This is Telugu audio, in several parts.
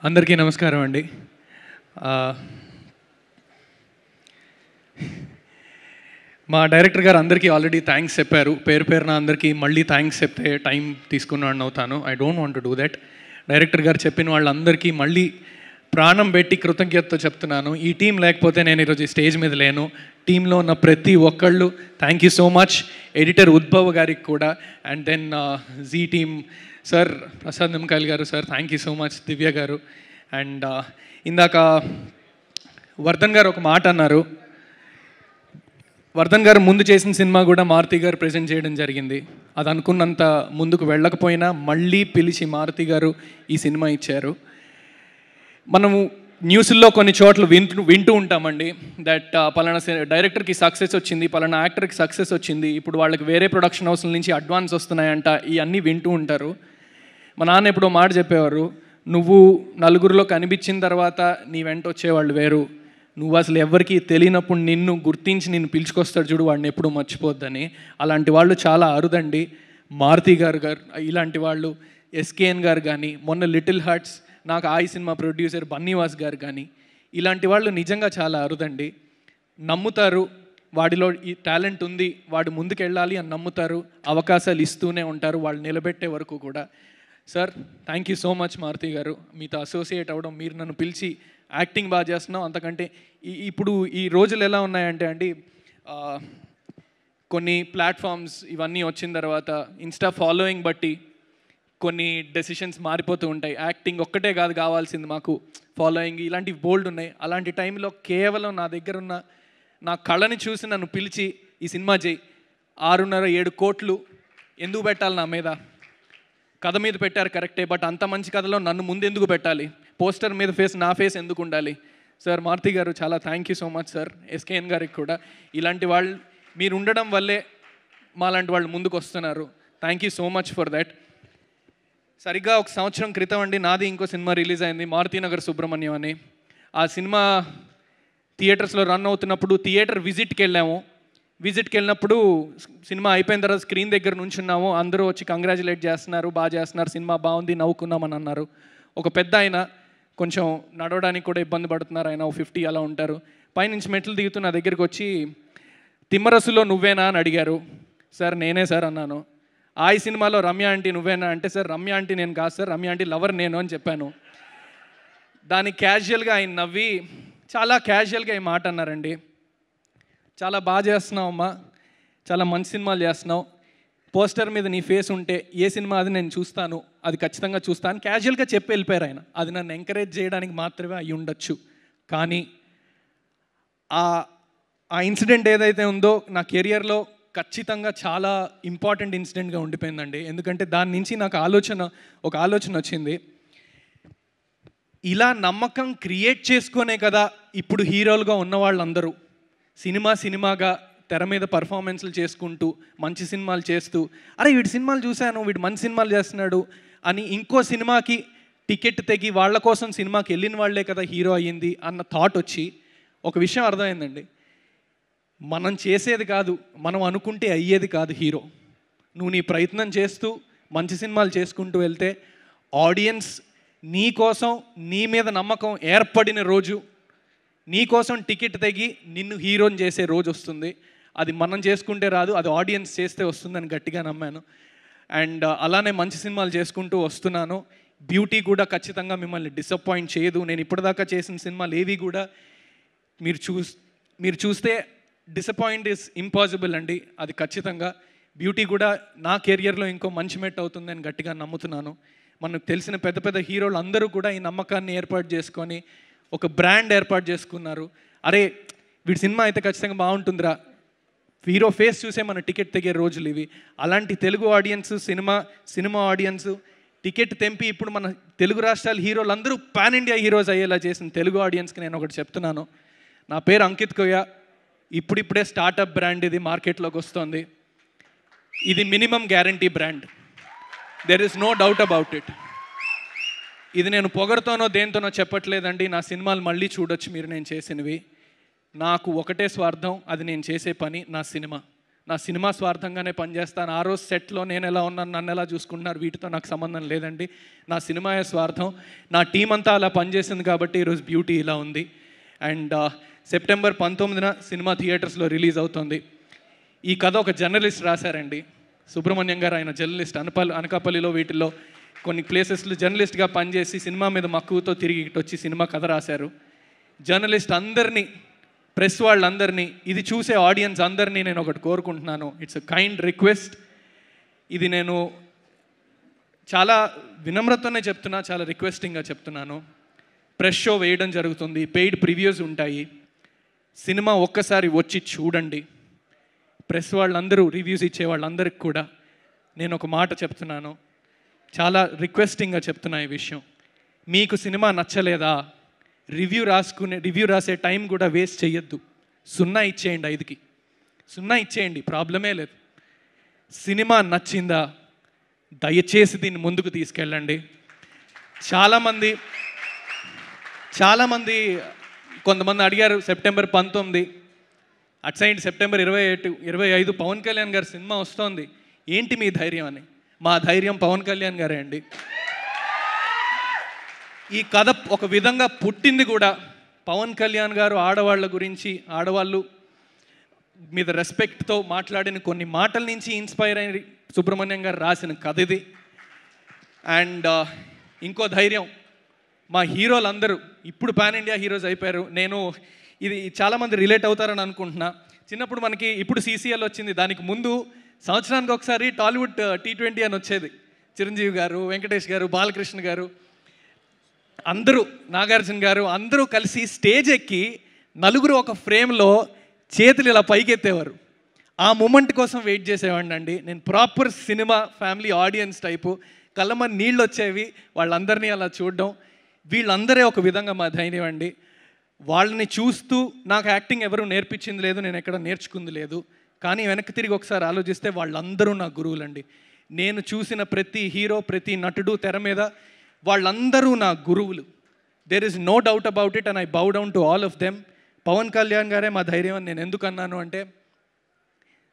అందరికీ నమస్కారం అండి. మా డైరెక్టర్ గారు అందరికీ ఆల్రెడీ థ్యాంక్స్ చెప్పారు. పేరు పేరున అందరికీ మళ్ళీ థ్యాంక్స్ చెప్తే టైం తీసుకున్నాను అవుతాను. I don't want to do that. Director గారు చెప్పిన వాళ్ళందరికీ మళ్ళీ ప్రాణం పెట్టి కృతజ్ఞతతో చెప్తున్నాను. ఈ టీం లేకపోతే నేను ఈరోజు ఈ స్టేజ్ మీద లేను. టీంలో ఉన్న ప్రతి ఒక్కళ్ళు thank you so much. Editor Udbhav గారికి కూడా, and then Zee team sir, Prasad Nimmakayal గారు sir, thank you so much. Divya గారు, అండ్ ఇందాక వర్ధన్ గారు ఒక మాట అన్నారు. వర్ధన్ గారు ముందు చేసిన సినిమా కూడా మారుతి గారు ప్రజెంట్ చేయడం జరిగింది. అది అనుకున్నంత ముందుకు వెళ్ళకపోయినా మళ్ళీ పిలిచి మారుతి గారు ఈ సినిమా ఇచ్చారు. మనము న్యూస్లో కొన్ని చోట్ల వింటూ ఉంటామండి దట్ పలానా డైరెక్టర్కి సక్సెస్ వచ్చింది, పలానా యాక్టర్కి సక్సెస్ వచ్చింది, ఇప్పుడు వాళ్ళకి వేరే ప్రొడక్షన్ హౌస్ల నుంచి అడ్వాన్స్ వస్తున్నాయంట, ఇవన్నీ వింటూ ఉంటారు. మా నాన్న ఎప్పుడో మాట చెప్పేవారు, నువ్వు నలుగురిలో కనిపించిన తర్వాత నీ వెంట వచ్చేవాళ్ళు వేరు, నువ్వు అసలు ఎవరికి తెలియనప్పుడు నిన్ను గుర్తించి నిన్ను పిలుచుకొస్తాడు చూడు, వాడిని ఎప్పుడూ మర్చిపోద్దని. అలాంటి వాళ్ళు చాలా అరుదండి. మారుతి గారు ఇలాంటి వాళ్ళు, ఎస్కేఎన్ గారు కానీ, మొన్న లిటిల్ హార్ట్స్ నాకు ఈ సినిమా ప్రొడ్యూసర్ బన్నీవాస్ గారు కానీ, ఇలాంటి వాళ్ళు నిజంగా చాలా అరుదండి. నమ్ముతారు, వాడిలో ఈ టాలెంట్ ఉంది, వాడు ముందుకెళ్ళాలి అని నమ్ముతారు, అవకాశాలు ఇస్తూనే ఉంటారు వాళ్ళు నిలబెట్టే వరకు కూడా. Sir, thank you so much Maruti garu. మీతో అసోసియేట్ అవ్వడం, మీరు నన్ను పిలిచి యాక్టింగ్ బాగా చేస్తున్నాం అంతకంటే. ఇప్పుడు ఈ రోజులు ఎలా ఉన్నాయంటే అండి, కొన్ని ప్లాట్ఫామ్స్ ఇవన్నీ వచ్చిన తర్వాత ఇన్స్టా ఫాలోయింగ్ బట్టి కొన్ని డెసిషన్స్ మారిపోతూ ఉంటాయి. యాక్టింగ్ ఒక్కటే కాదు కావాల్సింది మాకు, ఫాలోయింగ్ ఇలాంటివి బోల్డ్ ఉన్నాయి. అలాంటి టైంలో కేవలం నా దగ్గర ఉన్న నా కళని చూసి నన్ను పిలిచి ఈ సినిమా చేయి, 6.5-7 కోట్లు ఎందుకు పెట్టాలి నా మీద? కథ మీద పెట్టారు కరెక్టే, బట్ అంత మంచి కథలో నన్ను ముందు ఎందుకు పెట్టాలి? పోస్టర్ మీద నా ఫేస్ ఎందుకు ఉండాలి? సార్, మారుతి గారు చాలా thank you so much sir. SKN గారికి కూడా, ఇలాంటి వాళ్ళు మీరు ఉండడం వల్లే మాలాంటి వాళ్ళు ముందుకు వస్తున్నారు. Thank you so much for that. సరిగ్గా 1 సంవత్సరం క్రితం అండి నాది ఇంకో సినిమా రిలీజ్ అయింది, మారుతినగర్ సుబ్రహ్మణ్యం అని. ఆ సినిమా థియేటర్స్లో రన్ అవుతున్నప్పుడు థియేటర్ విజిట్కి వెళ్ళినప్పుడు సినిమా అయిపోయిన తర్వాత స్క్రీన్ దగ్గర నుంచున్నాము. అందరూ వచ్చి కంగ్రాచులేట్ చేస్తున్నారు, బాగా చేస్తున్నారు, సినిమా బాగుంది, నవ్వుకున్నామని అన్నారు. ఒక పెద్ద ఆయన, కొంచెం నడవడానికి కూడా ఇబ్బంది పడుతున్నారు ఆయన, 50 అలా ఉంటారు. పైనుంచి మెట్లు దిగుతూ నా దగ్గరికి వచ్చి, తిమ్మరసులో నువ్వేనా అని అడిగారు. సార్, నేనే సార్ అన్నాను. ఈ సినిమాలో రమ్య ఆంటీ నువ్వేనా అంటే, సార్ రమ్య ఆంటీ నేను కాదు సార్, రమ్య ఆంటీ లవర్ నేను అని చెప్పాను. దానికి క్యాజువల్గా ఆయన నవ్వి చాలా క్యాజువల్గా ఈ మాట అన్నారండి, చాలా బాగా చేస్తున్నావు అమ్మా, చాలా మంచి సినిమాలు చేస్తున్నావు, పోస్టర్ మీద నీ ఫేస్ ఉంటే ఏ సినిమా అది నేను చూస్తాను, అది ఖచ్చితంగా చూస్తాను, క్యాజువల్గా చెప్పి వెళ్ళిపోయారు ఆయన. అది నన్ను ఎంకరేజ్ చేయడానికి మాత్రమే అయి ఉండొచ్చు, కానీ ఆ ఇన్సిడెంట్ ఏదైతే ఉందో నా కెరియర్లో ఖచ్చితంగా చాలా ఇంపార్టెంట్ ఇన్సిడెంట్గా ఉండిపోయిందండి. ఎందుకంటే దాని నుంచి నాకు ఒక ఆలోచన వచ్చింది. ఇలా నమ్మకం క్రియేట్ చేసుకునే కదా ఇప్పుడు హీరోలుగా ఉన్న వాళ్ళందరూ సినిమాగా తెర మీద పర్ఫార్మెన్స్లు చేసుకుంటూ మంచి సినిమాలు చేస్తూ, అరే వీడి సినిమాలు చూశాను, వీడు మంచి సినిమాలు చేస్తున్నాడు అని ఇంకో సినిమాకి టికెట్ తెగి వాళ్ళ కోసం సినిమాకి వెళ్ళిన వాళ్ళే కదా హీరో అయ్యింది అన్న థాట్ వచ్చి ఒక విషయం అర్థమైందండి. మనం చేసేది కాదు, మనం అనుకుంటే అయ్యేది కాదు హీరో. నువ్వు నీ ప్రయత్నం చేస్తూ మంచి సినిమాలు చేసుకుంటూ వెళ్తే ఆడియన్స్ నీ కోసం, నీ మీద నమ్మకం ఏర్పడిన రోజు, నీ కోసం టికెట్ తెగి నిన్ను హీరోని చేసే రోజు వస్తుంది. అది మనం చేసుకుంటే రాదు, అది ఆడియన్స్ చేస్తే వస్తుందని గట్టిగా నమ్మాను. అండ్ అలానే మంచి సినిమాలు చేసుకుంటూ వస్తున్నాను. బ్యూటీ కూడా ఖచ్చితంగా మిమ్మల్ని డిసప్పాయింట్ చేయదు. నేను ఇప్పటిదాకా చేసిన సినిమాలు ఏవి కూడా మీరు చూస్తే డిసప్పాయింట్ ఈజ్ ఇంపాసిబుల్ అండి, అది ఖచ్చితంగా. బ్యూటీ కూడా నా కెరియర్లో ఇంకో మంచి మెట్ అవుతుందని గట్టిగా నమ్ముతున్నాను. మనకు తెలిసిన పెద్ద పెద్ద హీరోలు అందరూ కూడా ఈ నమ్మకాన్ని ఏర్పాటు చేసుకొని ఒక బ్రాండ్ ఏర్పాటు చేసుకున్నారు. అరే వీడి సినిమా అయితే ఖచ్చితంగా బాగుంటుందిరా, హీరో ఫేస్ చూసే మన టికెట్ తెగే రోజులు ఇవి. అలాంటి Telugu audience, cinema audience ticket తెంపి ఇప్పుడు మన తెలుగు రాష్ట్రాల హీరోలు అందరూ పాన్ ఇండియా హీరోస్ అయ్యేలా చేసిన తెలుగు ఆడియన్స్కి నేను ఒకటి చెప్తున్నాను. నా పేరు అంకిత్ కోయ. ఇప్పుడిప్పుడే స్టార్టప్ బ్రాండ్ ఇది మార్కెట్లోకి వస్తుంది. ఇది minimum guarantee brand, there is no doubt about it. ఇది నేను పొగరుతోనో దేంతోనో చెప్పట్లేదండి. నా సినిమాలు మళ్ళీ చూడొచ్చు మీరు నేను చేసినవి. నాకు ఒకటే స్వార్థం, అది నేను చేసే పని, నా సినిమా. నా సినిమా స్వార్థంగానే పనిచేస్తాను, ఆ రోజు సెట్లో నేను ఎలా ఉన్నాను, నన్ను ఎలా చూసుకుంటున్నారు, వీటితో నాకు సంబంధం లేదండి. నా సినిమాయే స్వార్థం. నా టీం అంతా అలా పనిచేసింది కాబట్టి ఈరోజు బ్యూటీ ఇలా ఉంది. అండ్ సెప్టెంబర్ 19న సినిమా థియేటర్స్లో రిలీజ్ అవుతుంది. ఈ కథ ఒక జర్నలిస్ట్ రాశారండి, సుబ్రహ్మణ్యం గారు. ఆయన జర్నలిస్ట్, అనకాపల్లిలో వీటిల్లో కొన్ని ప్లేసెస్లో జర్నలిస్ట్గా పనిచేసి సినిమా మీద మక్కువతో తిరిగి ఇటు వచ్చి సినిమా కథ రాశారు. జర్నలిస్ట్ అందరినీ, ప్రెస్ వాళ్ళందరినీ, ఇది చూసే ఆడియన్స్ అందరినీ నేను ఒకటి కోరుకుంటున్నాను. It's a kind request. ఇది నేను చాలా వినమ్రతనే చెప్తున్నా, చాలా రిక్వెస్టింగ్గా చెప్తున్నాను. ప్రెస్ షో వేయడం జరుగుతుంది, పెయిడ్ ప్రివ్యూస్ ఉంటాయి. సినిమా ఒక్కసారి వచ్చి చూడండి. ప్రెస్ వాళ్ళందరూ, రివ్యూస్ ఇచ్చే వాళ్ళందరికీ కూడా నేను ఒక మాట చెప్తున్నాను, చాలా రిక్వెస్టింగ్గా చెప్తున్నా ఈ విషయం. మీకు సినిమా నచ్చలేదా, రివ్యూ రాసే టైం కూడా వేస్ట్ చేయొద్దు. 0 ఇచ్చేయండి, 5కి 0 ఇచ్చేయండి, ప్రాబ్లమే లేదు. సినిమా నచ్చిందా, దయచేసి దీన్ని ముందుకు తీసుకెళ్ళండి. చాలామంది కొంతమంది అడిగారు, సెప్టెంబర్ 19, అటు సైడ్ సెప్టెంబర్ 25 పవన్ కళ్యాణ్ గారి సినిమా వస్తోంది, ఏంటి మీ ధైర్యం అని. మా ధైర్యం పవన్ కళ్యాణ్ గారే అండి. ఈ కథ ఒక విధంగా పుట్టింది కూడా పవన్ కళ్యాణ్ గారు ఆడవాళ్ళ గురించి, ఆడవాళ్ళు మీద రెస్పెక్ట్తో మాట్లాడిన కొన్ని మాటల నుంచి ఇన్స్పైర్ అయ్యి సుబ్రహ్మణ్యం గారు రాసిన కథ ఇది. అండ్ ఇంకో ధైర్యం, మా హీరోలందరూ ఇప్పుడు పాన్ ఇండియా హీరోస్ అయిపోయారు. నేను ఇది చాలామంది రిలేట్ అవుతారని అనుకుంటున్నా. చిన్నప్పుడు మనకి, ఇప్పుడు CCL వచ్చింది, దానికి ముందు సంవత్సరానికి ఒకసారి టాలీవుడ్ T20 అని వచ్చేది. చిరంజీవి గారు, వెంకటేష్ గారు, బాలకృష్ణ గారు, అందరూ, నాగార్జున గారు అందరూ కలిసి స్టేజ్ ఎక్కి నలుగురు ఒక ఫ్రేమ్లో చేతులు ఇలా పైకెత్తేవారు. ఆ మూమెంట్ కోసం వెయిట్ చేసేవాడిని అండి నేను. Proper cinema family audience type, కళ్ళమ నీళ్ళు వచ్చేవి వాళ్ళందరినీ అలా చూడడం. వీళ్ళందరే ఒక విధంగా మా ధైర్యం అండి. వాళ్ళని చూస్తూ నాకు యాక్టింగ్ ఎవరు నేర్పించింది లేదు, నేను ఎక్కడ నేర్చుకుంది లేదు. కానీ వెనక్కి తిరిగి ఒకసారి ఆలోచిస్తే వాళ్ళందరూ నా గురువులండి. నేను చూసిన ప్రతి హీరో, ప్రతి నటుడు తెర మీద వాళ్ళందరూ నా గురువులు. There is no doubt about it and I bow down to all of them. Pawan Kalyan గారే మా ధైర్యం అని నేను ఎందుకు అన్నాను అంటే,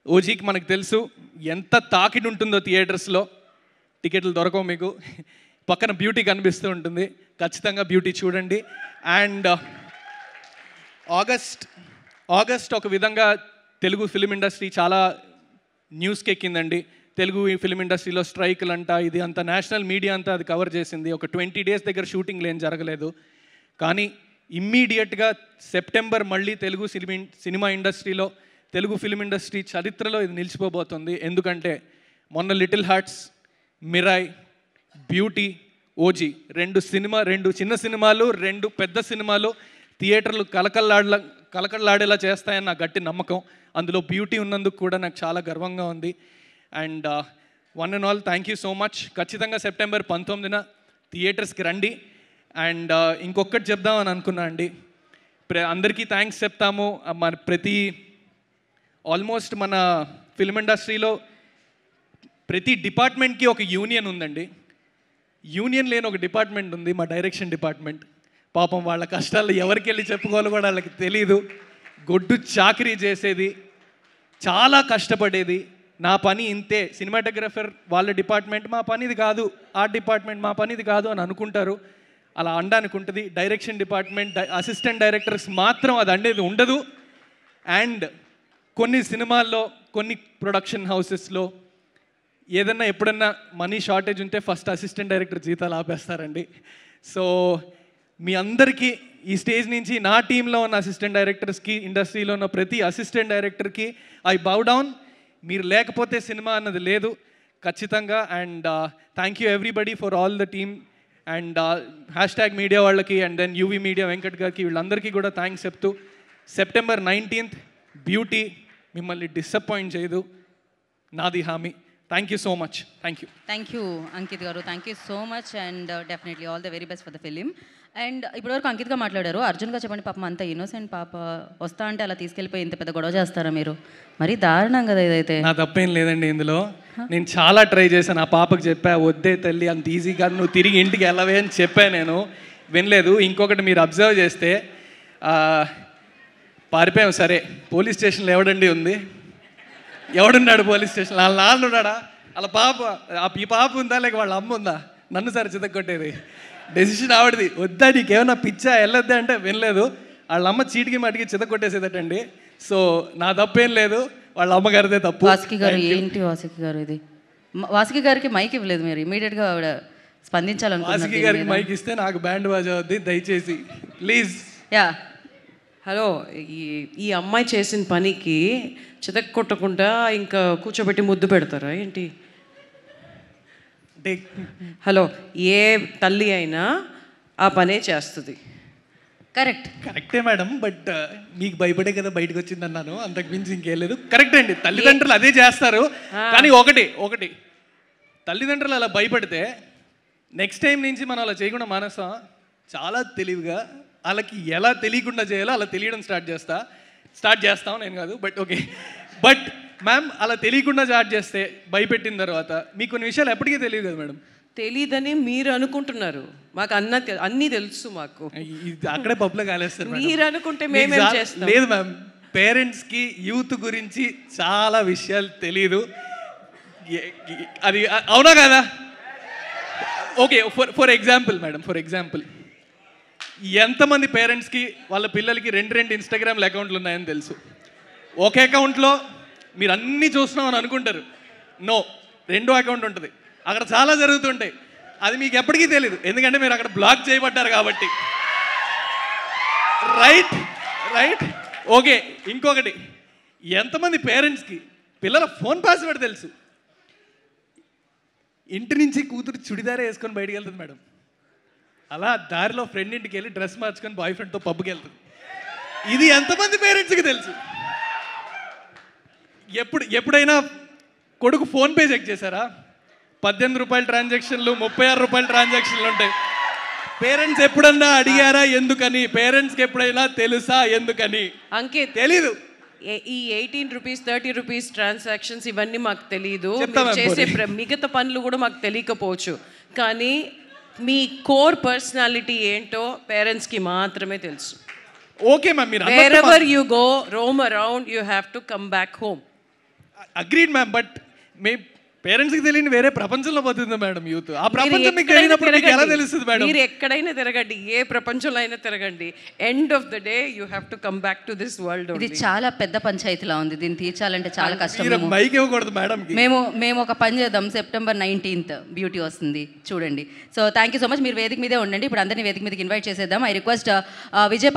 ఓజీకి మనకు తెలుసు ఎంత తాకిడి ఉంటుందో థియేటర్స్లో. టికెట్లు దొరకవు మీకు, పక్కన బ్యూటీ కనిపిస్తూ ఉంటుంది, ఖచ్చితంగా బ్యూటీ చూడండి. అండ్ ఆగస్ట్ ఒక విధంగా తెలుగు ఫిలిం ఇండస్ట్రీ చాలా న్యూస్కి ఎక్కిందండి. తెలుగు ఫిలిం ఇండస్ట్రీలో స్ట్రైకులు అంట, ఇది అంతా నేషనల్ మీడియా అంతా అది కవర్ చేసింది. ఒక 20 days దగ్గర షూటింగ్లు ఏం జరగలేదు. కానీ ఇమ్మీడియట్గా సెప్టెంబర్ మళ్ళీ తెలుగు సినిమా ఇండస్ట్రీలో, తెలుగు ఫిలిం ఇండస్ట్రీ చరిత్రలో ఇది నిలిచిపోబోతుంది. ఎందుకంటే మొన్న little hearts, Mirai, beauty, OG, 2 చిన్న సినిమాలు, 2 పెద్ద సినిమాలు థియేటర్లు కలకల్లాడేలా చేస్తాయని నా గట్టి నమ్మకం. అందులో బ్యూటీ ఉన్నందుకు కూడా నాకు చాలా గర్వంగా ఉంది. And one and all thank you so much. ఖచ్చితంగా సెప్టెంబర్ 19న థియేటర్స్కి రండి. అండ్ ఇంకొకటి చెప్దామని అనుకున్నా అండి, అందరికీ థ్యాంక్స్ చెప్తాము. మన ఆల్మోస్ట్ మన ఫిల్మ్ ఇండస్ట్రీలో ప్రతి డిపార్ట్మెంట్కి ఒక యూనియన్ ఉందండి. యూనియన్ లేని ఒక డిపార్ట్మెంట్ ఉంది, మా డైరెక్షన్ డిపార్ట్మెంట్. పాపం వాళ్ళ కష్టాలు ఎవరికి వెళ్ళి చెప్పుకోవాలో కూడా వాళ్ళకి తెలీదు. గొడ్డు చాకరీ చేసేది, చాలా కష్టపడేది. నా పని ఇంతే, సినిమాటోగ్రఫర్ వాళ్ళ డిపార్ట్మెంట్ మా పనిది కాదు, ఆర్ట్ డిపార్ట్మెంట్ మా పనిది కాదు అని అనుకుంటారు. అలా అనడానికి ఉంటుంది. డైరెక్షన్ డిపార్ట్మెంట్, అసిస్టెంట్ డైరెక్టర్స్ మాత్రం అది అనేది ఉండదు. అండ్ కొన్ని సినిమాల్లో, కొన్ని ప్రొడక్షన్ హౌసెస్లో ఏదన్నా ఎప్పుడన్నా మనీ షార్టేజ్ ఉంటే ఫస్ట్ అసిస్టెంట్ డైరెక్టర్ జీతాలు ఆపేస్తారండి. సో మీ అందరికీ ఈ స్టేజ్ నుంచి నా టీంలో ఉన్న అసిస్టెంట్ డైరెక్టర్స్కి, ఇండస్ట్రీలో ఉన్న ప్రతి అసిస్టెంట్ డైరెక్టర్కి ఐ బౌ డౌన్. మీరు లేకపోతే సినిమా అన్నది లేదు ఖచ్చితంగా. And thank you everybody for all the team. And hashtag media వాళ్ళకి, and then UV media Venkat గారికి, వీళ్ళందరికీ కూడా థ్యాంక్స్ చెప్తూ, సెప్టెంబర్ 19th బ్యూటీ మిమ్మల్ని డిసప్పాయింట్ చేయదు, నాది హామీ. Thank you so much. Thank you Ankit గారు, thank you so much. And definitely all the very best for the film. And ఇప్పటివరకు అంకిత్గా మాట్లాడారు. అర్జున్గా చెప్పండి, పాపం అంత ఇన్నోసెంట్ పాప, వస్తా అంటే అలా తీసుకెళ్ళిపోయి ఇంత పెద్ద గొడవ చేస్తారా మీరు? మరీ దారుణం కదా ఇదైతే. నా తప్పేం లేదండి ఇందులో. నేను చాలా ట్రై చేశాను, ఆ పాపకు చెప్పా, వద్దే తల్లి అంత ఈజీగా నువ్వు తిరిగి ఇంటికి వెళ్ళవే అని చెప్పా, నేను వినలేదు. ఇంకొకటి మీరు అబ్జర్వ్ చేస్తే పారిపోయాం, సరే పోలీస్ స్టేషన్లో ఎవడండి ఉంది, ఎవడున్నాడు పోలీస్ స్టేషన్? వాళ్ళ నాన్న ఉన్నాడా, వాళ్ళ పాప, ఈ పాప ఉందా లేక వాళ్ళ అమ్మ ఉందా? నన్ను సార్ చితక్కొట్టేది. డెసిషన్ ఆవిడది. వద్దా నీకేమన్నా పిచ్చా వెళ్ళొద్దా అంటే వినలేదు. వాళ్ళ అమ్మ చీటికి మాటికి చితక్కొట్టేసేదటండి. సో నా తప్పేం లేదు, వాళ్ళ అమ్మగారిదే తప్పు. వాసుకి గారు ఏంటి వాసుకి గారు ఇది? వాసుకి గారికి మైక్ ఇవ్వలేదు మీరు, ఇమీడియట్గా ఆవిడ స్పందించాలనుకుంటున్నారు. వాసుకి గారికి మైక్ ఇస్తే నాకు బ్యాండ్ బాజా అవుద్ది, దయచేసి ప్లీజ్. యా హలో, ఈ అమ్మాయి చేసిన పనికి చితక్ కొట్టకుండా ఇంకా కూర్చోబెట్టి ముద్దు పెడతారా ఏంటి? హలో, ఏ తల్లి అయినా ఆ పనే చేస్తుంది. కరెక్టే మేడం, బట్ మీకు భయపడే కదా బయటకు వచ్చింది అన్నాను, అంతకు మించి ఇంకేం లేదు. కరెక్ట్ అండి, తల్లిదండ్రులు అదే చేస్తారు. కానీ ఒకటి తల్లిదండ్రులు అలా భయపడితే నెక్స్ట్ టైం నుంచి మనం అలా చేయకుండా మానేస్తాం. చాలా తెలివిగా వాళ్ళకి ఎలా తెలియకుండా చేయాలో అలా తెలియడం స్టార్ట్ చేస్తాం. నేను కాదు, బట్ ఓకే. బట్ మ్యామ్ అలా తెలియకుండా స్టార్ట్ చేస్తే భయపెట్టిన తర్వాత మీకు కొన్ని విషయాలు ఎప్పటికీ తెలియదు కదా మేడం. తెలీదని మీరు అనుకుంటున్నారు, మాకు అన్నీ తెలుసు. మాకు అక్కడే పబ్లో కాలేస్తారు. మీరు అనుకుంటే మేమేం చేస్తాం? లేదు మ్యామ్, పేరెంట్స్కి యూత్ గురించి చాలా విషయాలు తెలీదు. అది అవునా కదా? ఓకే, ఫర్ ఎగ్జాంపుల్ మేడం, ఎంతమంది పేరెంట్స్కి వాళ్ళ పిల్లలకి రెండు ఇన్స్టాగ్రామ్ల అకౌంట్లు ఉన్నాయని తెలుసు? ఒక అకౌంట్లో మీరు అన్నీ చూస్తున్నామని అనుకుంటారు. నో, 2 అకౌంట్ ఉంటుంది, అక్కడ చాలా జరుగుతుంటాయి. అది మీకు ఎప్పటికీ తెలియదు, ఎందుకంటే మీరు అక్కడ బ్లాక్ చేయబడ్డారు కాబట్టి. Right okay. ఇంకొకటి, ఎంతమంది పేరెంట్స్కి పిల్లల ఫోన్ పాస్వర్డ్ తెలుసు? ఇంటి నుంచి కూతురు చుడిదారే వేసుకొని బయటికి వెళ్తుంది మేడం, అలా దారిలో ఫ్రెండ్ ఇంటికి వెళ్ళి డ్రెస్ మార్చుకొని బాయ్ ఫ్రెండ్తో పబ్కి వెళ్తుంది. ఇది ఎంతమంది పేరెంట్స్కి తెలుసు? ఎప్పుడైనా కొడుకు ఫోన్పే చెక్ చేశారా? 18 రూపాయల ట్రాన్సాక్షన్లు, 36 రూపాయల ట్రాన్సాక్షన్లు ఉంటాయి. పేరెంట్స్ ఎప్పుడన్నా అడిగారా ఎందుకని? పేరెంట్స్కి ఎప్పుడైనా తెలుసా ఎందుకని? అంకిత్, తెలీదు. ఈ 18 రూపీస్ 30 రూపీస్ ట్రాన్సాక్షన్స్ ఇవన్నీ మాకు తెలీదు. చెప్తామా చేసే మిగతా పనులు కూడా మాకు తెలియకపోవచ్చు. కానీ మీ కోర్ పర్సనాలిటీ ఏంటో పేరెంట్స్కి మాత్రమే తెలుసు. ఓకే మ్యామ్, మీరు wherever you go, Rome around, you have to come back home. Agreed ma'am, but పేరెంట్స్కి తెలియని వేరే ప్రపంచంలో పోతుంది మేడం యూత్. ఆ ప్రపంచం మీకు తెలియనప్పుడు మీకు ఎలా తెలుస్తుంది మేడం? మీరు ఎక్కడైనా తిరగండి, ఏ ప్రపంచంలో అయినా తిరగండి, end of the day you have to come back to this world. ఇది చాలా పెద్ద పంచాయతీలా ఉంది, దీన్ని తీర్చాలంటే చాలా కష్టం. మైక్ ఇవ్వకూడదు మేడం. మేము ఒక పని చేద్దాం, September 19th బ్యూటీ వస్తుంది చూడండి. So thank you so much. మీరు వేదిక మీదే ఉండండి. ఇప్పుడు అందరినీ వేదిక మీదకి ఇన్వైట్ చేసేద్దాం. I request Vijay